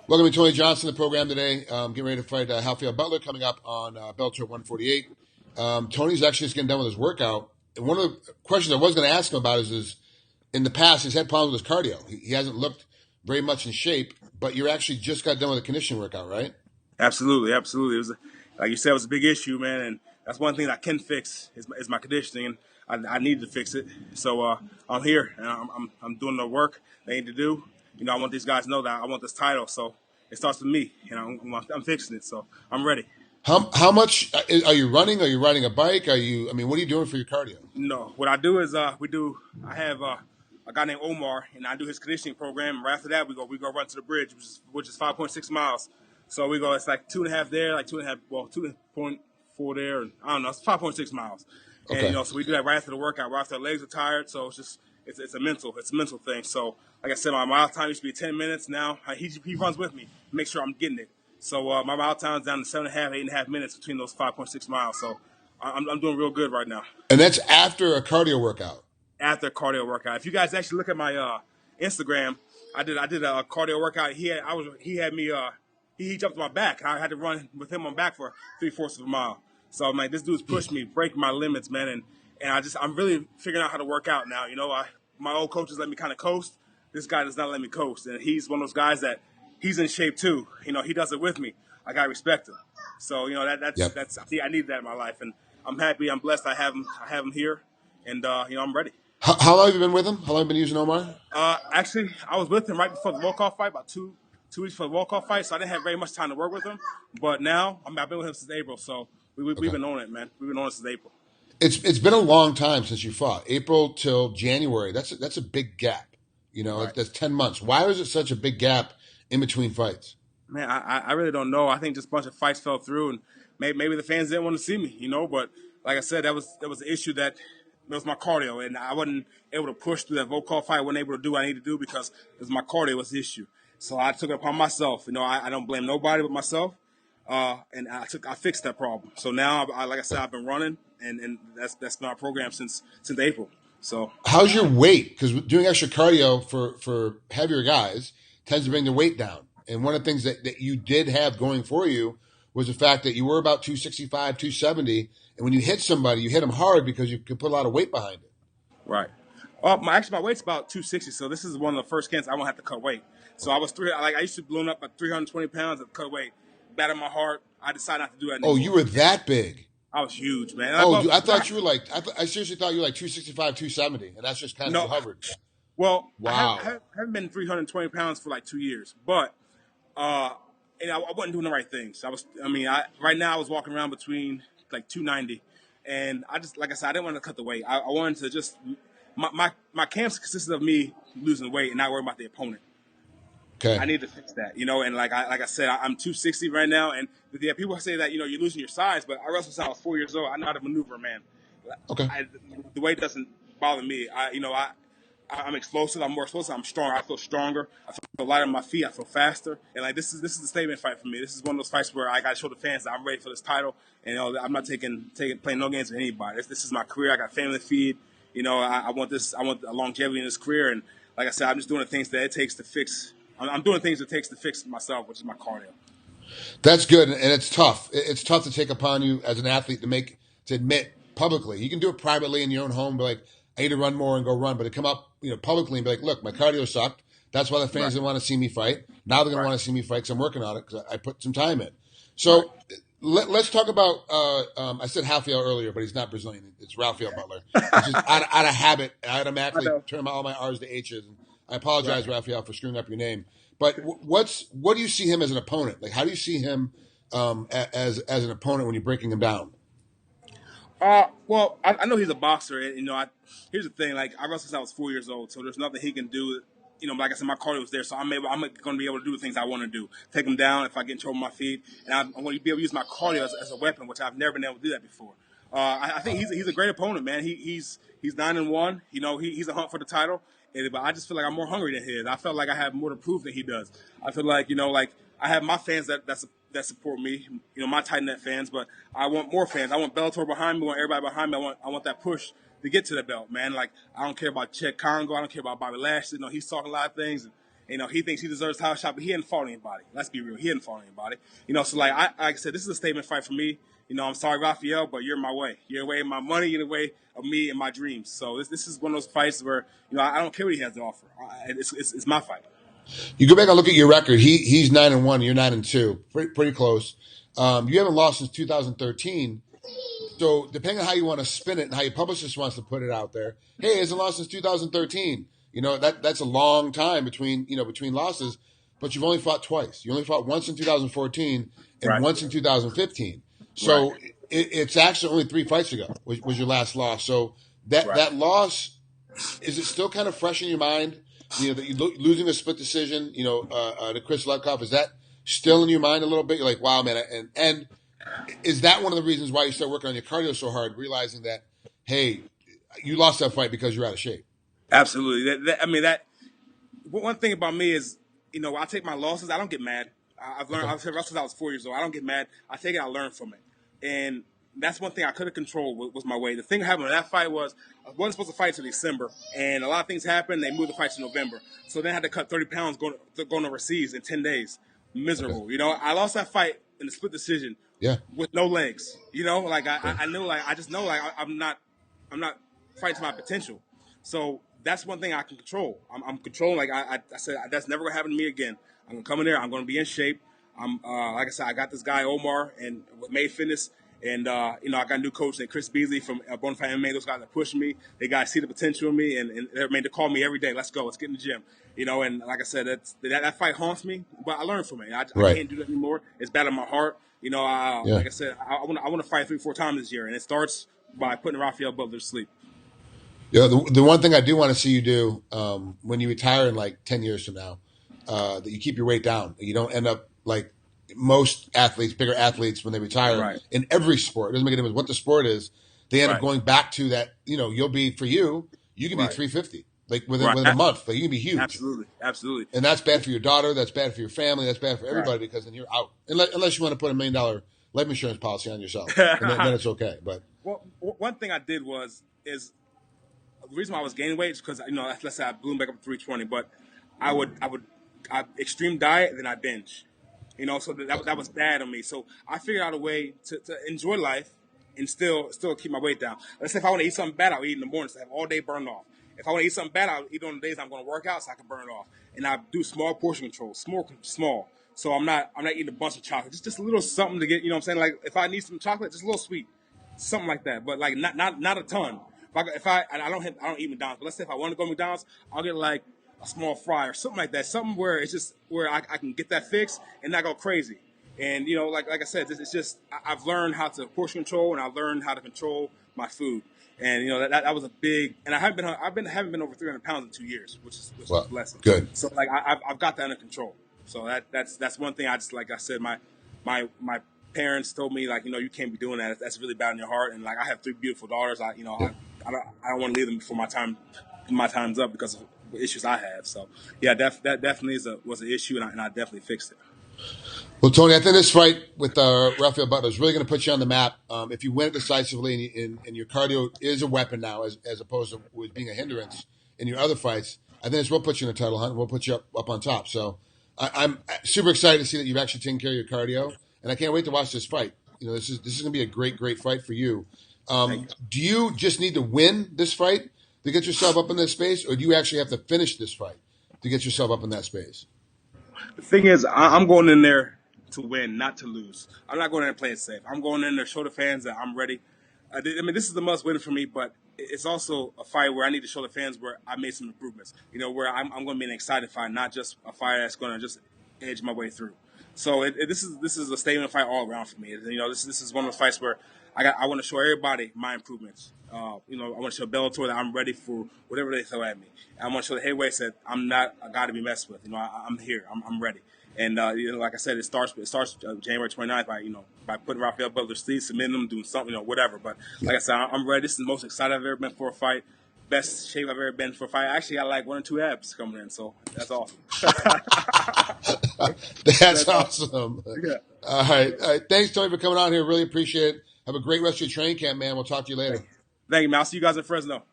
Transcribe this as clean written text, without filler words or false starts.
Welcome to Tony Johnson, the program today. Getting ready to fight Raphael Butler coming up on Bellator 148. Tony's actually just getting done with his workout. And one of the questions I was going to ask him about is in the past, he's had problems with his cardio. He hasn't looked very much in shape, but you actually just got done with a conditioning workout, right? Absolutely. It was, like you said, it was a big issue, man. And that's one thing I can fix is my conditioning, and I need to fix it. So I'm here, and I'm doing the work they need to do. I want these guys to know that I want this title. So it starts with me. I'm fixing it. So I'm ready. How much are you running? Are you riding a bike? What are you doing for your cardio? No, what I do is I have a guy named Omar, and I do his conditioning program. Right after that, we go run to the bridge, which is 5.6 miles. So we go. It's like 2.5 there, like 2.5. Well, 2.4 there. And I don't know. It's 5.6 miles. Okay. And so we do that right after the workout. Right after our legs are tired. So it's a mental thing. So like I said, my mile time used to be 10 minutes. Now he runs with me, make sure I'm getting it. So my mile time is down to 7.5, 8.5 minutes between those 5.6 miles. So I'm doing real good right now. And that's after a cardio workout. After a cardio workout. If you guys actually look at my Instagram, I did a cardio workout. He jumped on my back. I had to run with him on back for 3/4 of a mile. So I'm like, this dude's pushed me, breaking my limits, man. And I'm really figuring out how to work out now. My old coaches let me kind of coast. This guy does not let me coast, and he's one of those guys that he's in shape too. He does it with me. I gotta respect him. So that's I need that in my life, and I'm happy. I'm blessed. I have him here, and I'm ready. How long have you been with him? How long have you been using Omar? Actually, I was with him right before the walk-off fight, about two weeks before the walk-off fight, so I didn't have very much time to work with him. But now, I've been with him since April, so we've been on it, man. We've been on it since April. It's been a long time since you fought. April till January. That's a big gap. Right. That's 10 months. Why was it such a big gap in between fights? Man, I really don't know. I think just a bunch of fights fell through, and maybe the fans didn't want to see me, But like I said, that was an issue that was my cardio, and I wasn't able to push through that vocal fight. I wasn't able to do what I needed to do because it was my cardio was the issue. So I took it upon myself. I don't blame nobody but myself, and I fixed that problem. So now, like I said, I've been running, and that's been our program since April. So how's your weight? Because doing extra cardio for heavier guys tends to bring the weight down. And one of the things that you did have going for you was the fact that you were about 265, 270, and when you hit somebody, you hit them hard because you could put a lot of weight behind it. Right. My weight's about 260, so this is one of the first camps I won't have to cut weight. So I used to blow up at 320 pounds and cut weight. Bad in my heart, I decided not to do that anymore. Oh, you were that big? I was huge, man. I thought you were like, I seriously thought you were like 265, 270, and that's just kind of hovered. Well, wow. I haven't been 320 pounds for like 2 years, but I wasn't doing the right things. Right now I was walking around between like 290, and like I said, I didn't want to cut the weight. I wanted to just my camps consisted of me losing weight and not worrying about the opponent. Okay. I need to fix that, and like I said, I'm 260 right now, and people say that you're losing your size, but I wrestled since I was 4 years old. I know how to maneuver, man. Okay. The weight doesn't bother me. I'm explosive. I'm more explosive. I'm stronger. I feel stronger. I feel lighter on my feet. I feel faster. And like this is a statement fight for me. This is one of those fights where I got to show the fans that I'm ready for this title. And I'm not playing no games with anybody. This is my career. I got family to feed. I want this. I want a longevity in this career. And like I said, I'm just doing the things that it takes to fix. I'm doing things it takes to fix myself, which is my cardio. That's good, and it's tough. It's tough to take upon you as an athlete to admit publicly. You can do it privately in your own home, be like, I need to run more and go run. But to come up, publicly and be like, look, my cardio sucked. That's why the fans didn't want to see me fight. Now they're going to want to see me fight because I'm working on it because I put some time in. So let's talk about. I said Raphael earlier, but he's not Brazilian. It's Raphael Butler. It's just out of habit. I automatically turn all my R's to H's. And I apologize, Raphael, for screwing up your name. But what do you see him as an opponent? Like, how do you see him as an opponent when you're breaking him down? Well, I know he's a boxer, and here's the thing. Like, I wrestled since I was 4 years old, so there's nothing he can do. Like I said, my cardio was there, so I'm going to be able to do the things I want to do. Take him down if I get in trouble with my feet, and I'm going to be able to use my cardio as a weapon, which I've never been able to do that before. I think he's a great opponent, man. He's 9-1. He's a hunt for the title. But I just feel like I'm more hungry than he is. I felt like I have more to prove than he does. I feel like, like I have my fans that support me, my tight net fans, but I want more fans. I want Bellator behind me. I want everybody behind me. I want that push to get to the belt, man. Like, I don't care about Chet Congo. I don't care about Bobby Lashley. He's talking a lot of things. You know, he thinks he deserves a title shot, but he hadn't fought anybody. Let's be real. He hadn't fought anybody. You know, so like I said, this is a statement fight for me. You know, I'm sorry, Raphael, but you're in my way. You're in the way of my money. You're in the way of me and my dreams. So this is one of those fights where, you know, I don't care what he has to offer. It's my fight. You go back and look at your record. He's 9-1. You're 9-2. Pretty close. You haven't lost since 2013. So depending on how you want to spin it and how your publicist wants to put it out there, hey, it hasn't lost since 2013. You know, that's a long time between losses, but you've only fought twice. You only fought once in 2014 and once in 2015. So it's actually only 3 fights ago was your last loss. So that loss, is it still kind of fresh in your mind? You know, that you're losing a split decision, you know, to Chris Ludkoff, is that still in your mind a little bit? You're like, wow, man. And is that one of the reasons why you start working on your cardio so hard, realizing that, hey, you lost that fight because you're out of shape? Absolutely. One thing about me is, you know, I take my losses. I don't get mad. I've wrestled since I was 4 years old. I don't get mad. I take it. I learn from it. And that's one thing I could have controlled was my weight. The thing that happened in that fight was I wasn't supposed to fight until December, and a lot of things happened. They moved the fight to November. So then I had to cut 30 pounds going overseas in 10 days. Miserable. Okay. You know, I lost that fight in a split decision with no legs. You know, like I knew, like I just know, like I'm not fighting to my potential. So that's one thing I can control. I'm controlling. Like I said, that's never gonna happen to me again. I'm gonna come in there. I'm gonna be in shape. I'm like I said, I got this guy Omar and with May Fitness, and you know, I got a new coach named Chris Beasley from Bonafide MMA. Those guys that push me, they guys see the potential in me, and they're made to call me every day. Let's go. Let's get in the gym. You know, and like I said, that fight haunts me, but I learned from it. I can't do that anymore. It's bad in my heart. You know, like I said, I want to fight 3-4 times this year, and it starts by putting Raphael Butler to sleep. Yeah, the one thing I do want to see you do when you retire in like 10 years from now, that you keep your weight down. You don't end up like most athletes, bigger athletes, when they retire in every sport. It doesn't make a difference what the sport is. They end up going back to that. You know, you can be 350 like within a month. Like you can be huge. Absolutely. And that's bad for your daughter. That's bad for your family. That's bad for everybody because then you're out. Unless you want to put $1 million life insurance policy on yourself, and then it's okay. But one thing I did is the reason why I was gaining weight is because, you know, let's say I blew back up to 320, but I would extreme diet and then I binge, you know, so that was bad on me. So I figured out a way to enjoy life and still keep my weight down. Let's say if I want to eat something bad, I'll eat in the morning so I have all day burned off. If I want to eat something bad, I'll eat on the days I'm going to work out so I can burn it off. And I do small portion control, small. So I'm not eating a bunch of chocolate, just a little something to get, you know what I'm saying? Like if I need some chocolate, just a little sweet, something like that, but like not a ton. If I don't eat McDonald's, but let's say if I want to go to McDonald's, I'll get like a small fry or something like that. Something where it's just where I can get that fix and not go crazy. And you know, like I said, it's just I've learned how to portion control and I've learned how to control my food. And you know that was a big. And I haven't been over 300 pounds in 2 years, which is a blessing. Good. So like I've got that under control. So that's one thing I just, like I said, my parents told me, like, you know, you can't be doing that. That's really bad in your heart. And like I have 3 beautiful daughters. I don't want to leave them before my time's up because of the issues I have. So yeah, that definitely was an issue, and I definitely fixed it. Well, Tony, I think this fight with Raphael Butler is really going to put you on the map. If you win it decisively and your cardio is a weapon now as opposed to with being a hindrance in your other fights, I think this will put you in a title hunt. We'll put you up on top. So I'm super excited to see that you've actually taken care of your cardio, and I can't wait to watch this fight. You know, this is going to be a great fight for you. Do you just need to win this fight to get yourself up in that space, or do you actually have to finish this fight to get yourself up in that space? The thing is, I'm going in there to win, not to lose. I'm not going in there to play it safe. I'm going in there to show the fans that I'm ready. I mean, this is the must win for me, but it's also a fight where I need to show the fans where I made some improvements. You know, where I'm going to be an excited fight, not just a fight that's going to just edge my way through. So this is a statement fight all around for me. You know, this is one of the fights where I want to show everybody my improvements. You know, I want to show Bellator that I'm ready for whatever they throw at me. I want to show the heavyweights that I'm not a guy to be messed with. You know, I'm here. I'm ready. And you know, like I said, it starts January 29th by putting Raphael Butler to sleep, submitting him, doing something, you know, whatever. But like I said, I'm ready. This is the most excited I've ever been for a fight. Best shape I've ever been for a fight. I actually got like 1 or 2 abs coming in, so that's awesome. That's awesome. Yeah. All right. Thanks, Tony, for coming on here. Really appreciate it. Have a great rest of your training camp, man. We'll talk to you later. Thank you, man. I'll see you guys in Fresno.